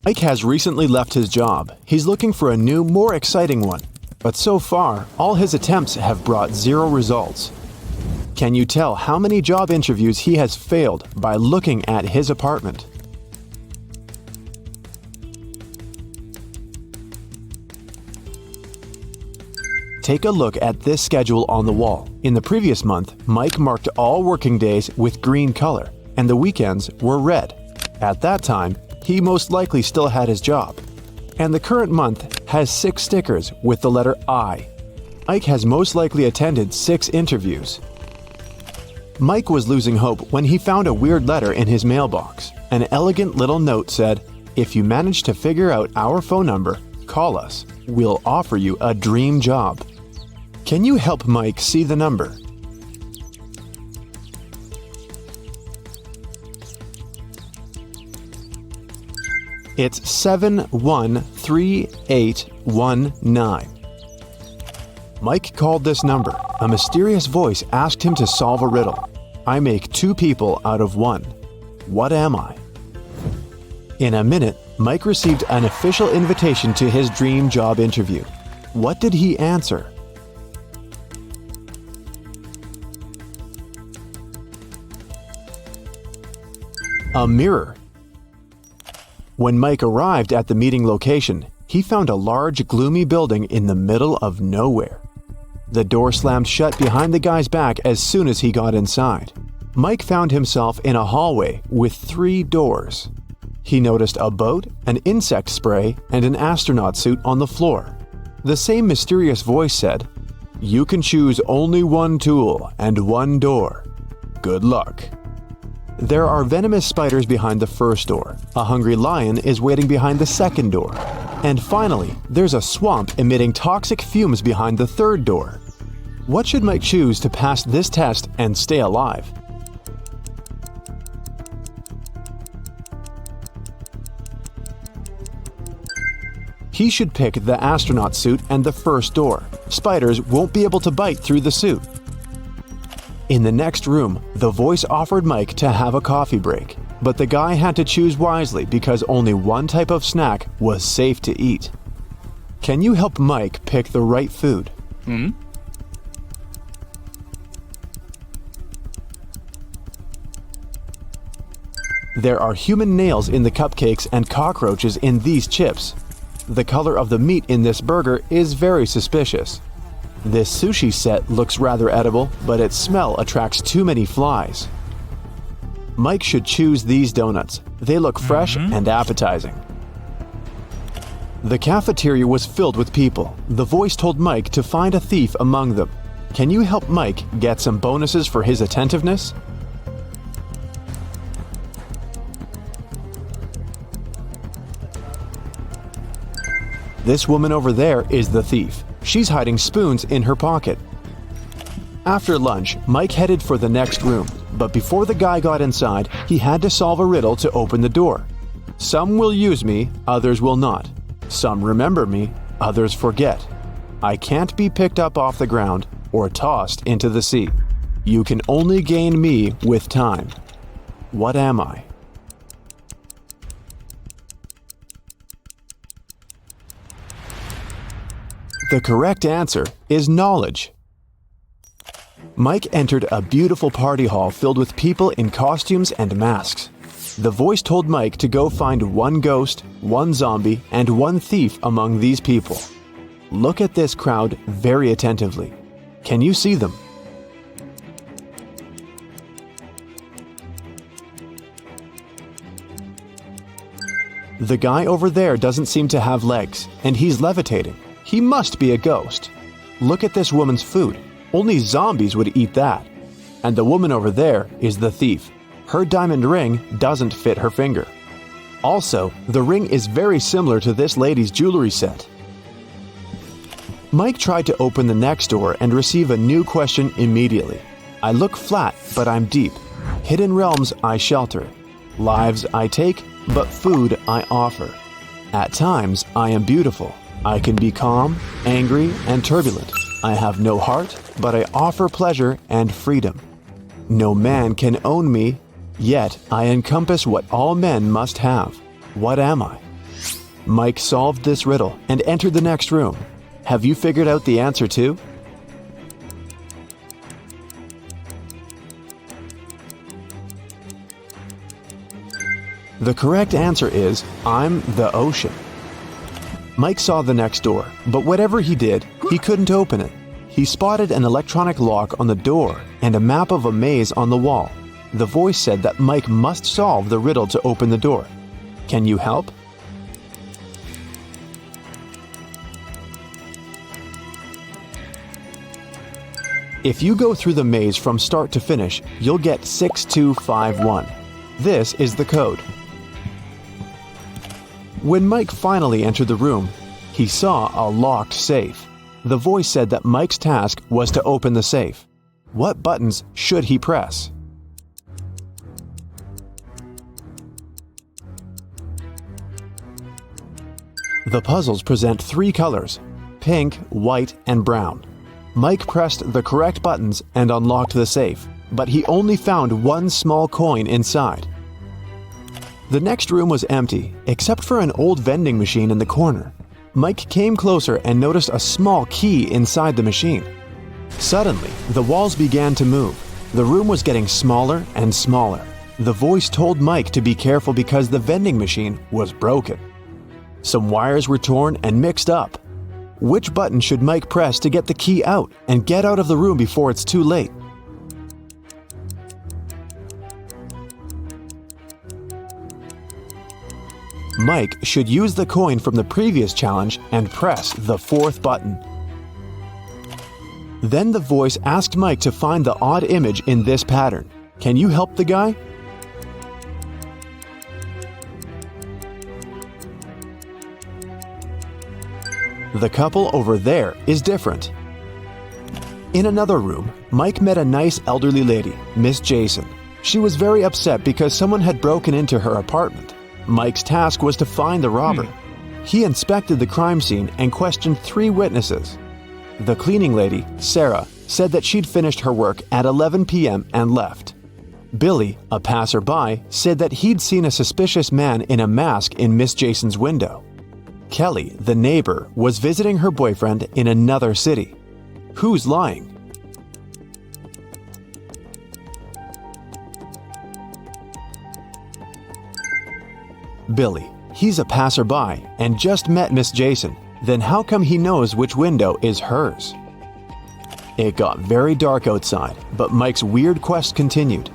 Mike has recently left his job. He's looking for a new, more exciting one. But so far, all his attempts have brought 0 results. Can you tell how many job interviews he has failed by looking at his apartment? Take a look at this schedule on the wall. In the previous month, Mike marked all working days with green color, and the weekends were red. At that time, he most likely still had his job. And the current month has 6 stickers with the letter I. Ike has most likely attended 6 interviews. Mike was losing hope when he found a weird letter in his mailbox. An elegant little note said, "If you manage to figure out our phone number, call us. We'll offer you a dream job." Can you help Mike see the number? It's 713819. Mike called this number. A mysterious voice asked him to solve a riddle. I make 2 people out of 1. What am I? In a minute, Mike received an official invitation to his dream job interview. What did he answer? A mirror. When Mike arrived at the meeting location, he found a large, gloomy building in the middle of nowhere. The door slammed shut behind the guy's back as soon as he got inside. Mike found himself in a hallway with 3 doors. He noticed a boat, an insect spray, and an astronaut suit on the floor. The same mysterious voice said, "You can choose only 1 tool and 1 door. Good luck." There are venomous spiders behind the first door. A hungry lion is waiting behind the second door. And finally, there's a swamp emitting toxic fumes behind the third door. What should Mike choose to pass this test and stay alive? He should pick the astronaut suit and the first door. Spiders won't be able to bite through the suit. In the next room, the voice offered Mike to have a coffee break, but the guy had to choose wisely because only 1 type of snack was safe to eat. Can you help Mike pick the right food? There are human nails in the cupcakes and cockroaches in these chips. The color of the meat in this burger is very suspicious. This sushi set looks rather edible, but its smell attracts too many flies. Mike should choose these donuts. They look fresh and appetizing. The cafeteria was filled with people. The voice told Mike to find a thief among them. Can you help Mike get some bonuses for his attentiveness? This woman over there is the thief. She's hiding spoons in her pocket. After lunch, Mike headed for the next room, but before the guy got inside, he had to solve a riddle to open the door. Some will use me, others will not. Some remember me, others forget. I can't be picked up off the ground or tossed into the sea. You can only gain me with time. What am I? The correct answer is knowledge. Mike entered a beautiful party hall filled with people in costumes and masks. The voice told Mike to go find 1 ghost, 1 zombie, and 1 thief among these people. Look at this crowd very attentively. Can you see them? The guy over there doesn't seem to have legs, and he's levitating. He must be a ghost. Look at this woman's food. Only zombies would eat that. And the woman over there is the thief. Her diamond ring doesn't fit her finger. Also, the ring is very similar to this lady's jewelry set. Mike tried to open the next door and receive a new question immediately. I look flat, but I'm deep. Hidden realms I shelter. Lives I take, but food I offer. At times I am beautiful. I can be calm, angry, and turbulent. I have no heart, but I offer pleasure and freedom. No man can own me, yet I encompass what all men must have. What am I? Mike solved this riddle and entered the next room. Have you figured out the answer too? The correct answer is, I'm the ocean. Mike saw the next door, but whatever he did, he couldn't open it. He spotted an electronic lock on the door and a map of a maze on the wall. The voice said that Mike must solve the riddle to open the door. Can you help? If you go through the maze from start to finish, you'll get 6251. This is the code. When Mike finally entered the room, he saw a locked safe. The voice said that Mike's task was to open the safe. What buttons should he press? The puzzles present 3 colors: pink, white, and brown. Mike pressed the correct buttons and unlocked the safe, but he only found one small coin inside. The next room was empty, except for an old vending machine in the corner. Mike came closer and noticed a small key inside the machine. Suddenly, the walls began to move. The room was getting smaller and smaller. The voice told Mike to be careful because the vending machine was broken. Some wires were torn and mixed up. Which button should Mike press to get the key out and get out of the room before it's too late? Mike should use the coin from the previous challenge and press the 4th button. Then the voice asked Mike to find the odd image in this pattern. Can you help the guy? The couple over there is different. In another room, Mike met a nice elderly lady, Miss Jason. She was very upset because someone had broken into her apartment. Mike's task was to find the robber. He inspected the crime scene and questioned 3 witnesses. The cleaning lady, Sarah, said that she'd finished her work at 11 p.m. and left. Billy, a passerby, said that he'd seen a suspicious man in a mask in Miss Jason's window. Kelly, the neighbor, was visiting her boyfriend in another city. Who's lying? Billy. He's a passerby and just met Miss Jason. Then how come he knows which window is hers? It got very dark outside, but Mike's weird quest continued.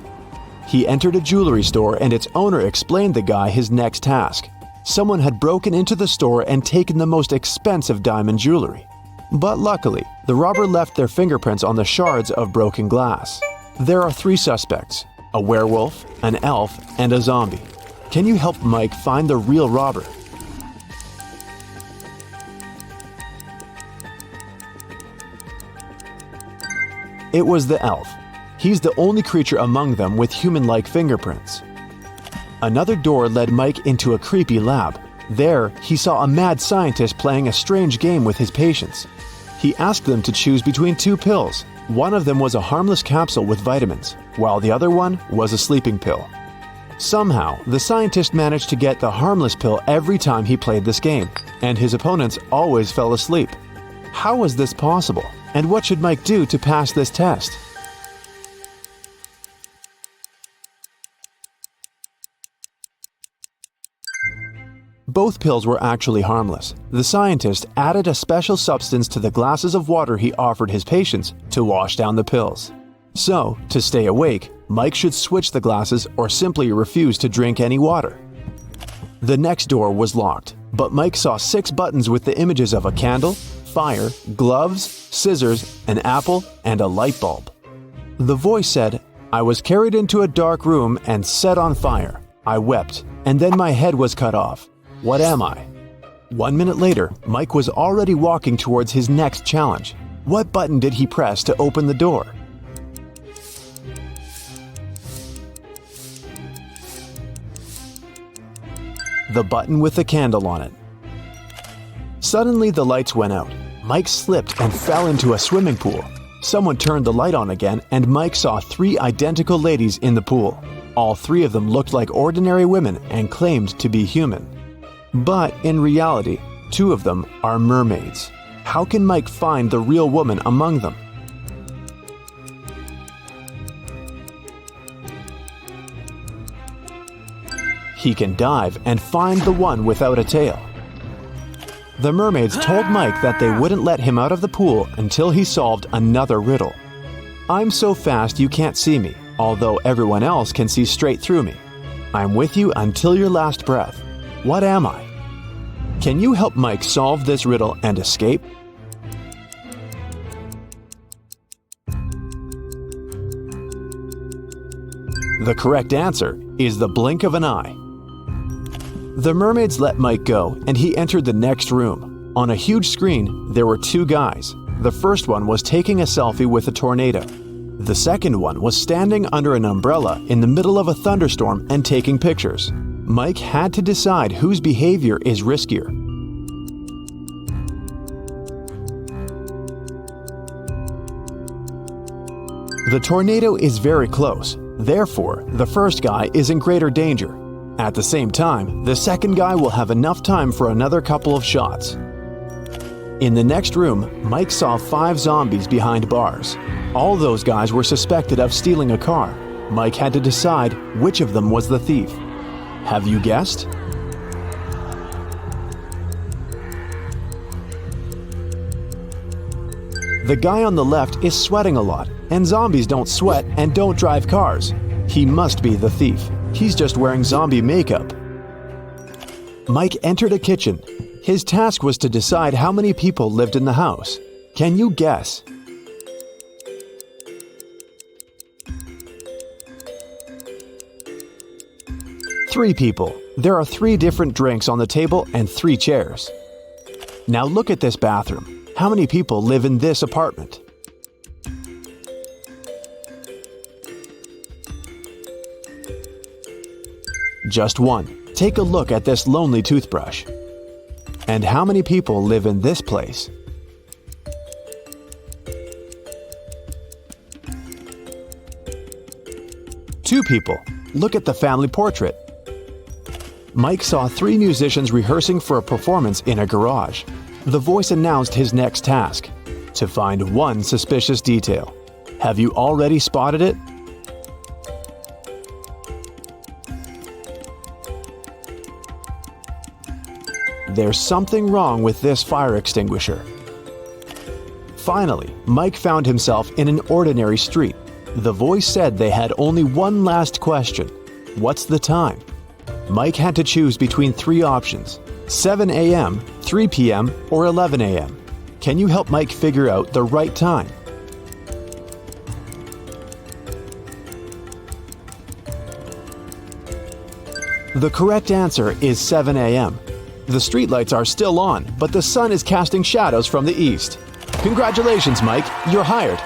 He entered a jewelry store and its owner explained the guy his next task. Someone had broken into the store and taken the most expensive diamond jewelry. But luckily, the robber left their fingerprints on the shards of broken glass. There are 3 suspects: a werewolf, an elf, and a zombie. Can you help Mike find the real robber? It was the elf. He's the only creature among them with human-like fingerprints. Another door led Mike into a creepy lab. There, he saw a mad scientist playing a strange game with his patients. He asked them to choose between 2 pills. One of them was a harmless capsule with vitamins, while the other one was a sleeping pill. Somehow, the scientist managed to get the harmless pill every time he played this game, and his opponents always fell asleep. How was this possible? And what should Mike do to pass this test? Both pills were actually harmless. The scientist added a special substance to the glasses of water he offered his patients to wash down the pills. So, to stay awake, Mike should switch the glasses or simply refuse to drink any water. The next door was locked, but Mike saw 6 buttons with the images of a candle, fire, gloves, scissors, an apple, and a light bulb. The voice said, "I was carried into a dark room and set on fire. I wept, and then my head was cut off. What am I?" 1 minute later, Mike was already walking towards his next challenge. What button did he press to open the door? The button with the candle on it. Suddenly the lights went out. Mike slipped and fell into a swimming pool. Someone turned the light on again and Mike saw 3 identical ladies in the pool. All 3 of them looked like ordinary women and claimed to be human. But in reality, 2 of them are mermaids. How can Mike find the real woman among them? He can dive and find the one without a tail. The mermaids told Mike that they wouldn't let him out of the pool until he solved another riddle. I'm so fast you can't see me, although everyone else can see straight through me. I'm with you until your last breath. What am I? Can you help Mike solve this riddle and escape? The correct answer is the blink of an eye. The mermaids let Mike go, and he entered the next room. On a huge screen, there were two guys. The first one was taking a selfie with a tornado. The second one was standing under an umbrella in the middle of a thunderstorm and taking pictures. Mike had to decide whose behavior is riskier. The tornado is very close. Therefore, the first guy is in greater danger. At the same time, the second guy will have enough time for another couple of shots. In the next room, Mike saw 5 zombies behind bars. All those guys were suspected of stealing a car. Mike had to decide which of them was the thief. Have you guessed? The guy on the left is sweating a lot, and zombies don't sweat and don't drive cars. He must be the thief. He's just wearing zombie makeup. Mike entered a kitchen. His task was to decide how many people lived in the house. Can you guess? Three people. There are 3 different drinks on the table and 3 chairs. Now look at this bathroom. How many people live in this apartment? Just 1. Take a look at this lonely toothbrush. And how many people live in this place? Two people. Look at the family portrait. Mike saw 3 musicians rehearsing for a performance in a garage. The voice announced his next task: to find one suspicious detail. Have you already spotted it? There's something wrong with this fire extinguisher. Finally, Mike found himself in an ordinary street. The voice said they had only one last question. What's the time? Mike had to choose between 3 options: 7 a.m., 3 p.m., or 11 a.m. Can you help Mike figure out the right time? The correct answer is 7 a.m. The streetlights are still on, but the sun is casting shadows from the east. Congratulations, Mike, you're hired.